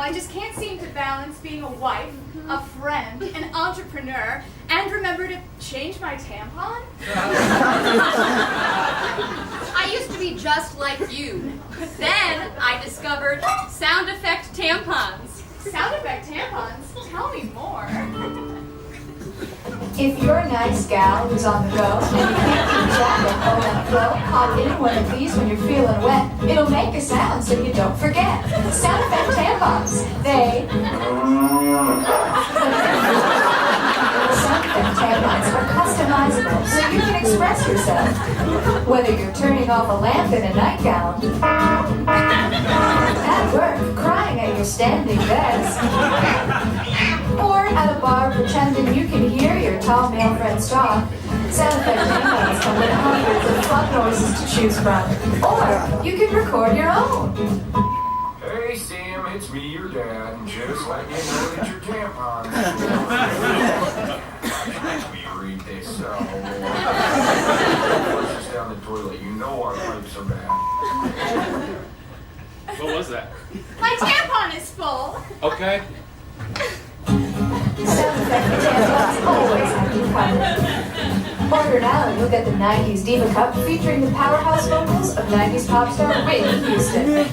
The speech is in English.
I just can't seem to balance being a wife, a friend, an entrepreneur, and remember to change my tampon? I used to be just like you. Then I discovered sound effect tampons. Sound effect tampons? Tell me more. If you're a nice gal who's on the go and you can't keep track of all that flow, pop in one of these when you're feeling wet. It'll make a sound so you don't forget. Sound effect tampons. They... Sound effect tampons are customizable so you can express yourself. Whether you're turning off a lamp in a nightgown, at work crying at your standing desk, or at a bar pretending you can hear your tall male friends talk, sound effect tampons come with hundreds of fun noises to choose from. Or you can record your own. Hey Sam, it's me, your dad, and just let you know that your tampons. We read this flushes down the toilet. You know our pipes are bad. What was that? My tampon is full. Okay. Sound effect tampons always have you covered. Order now and you'll get the 90s Diva Cup featuring the powerhouse vocals of 90s pop star Whitney Houston.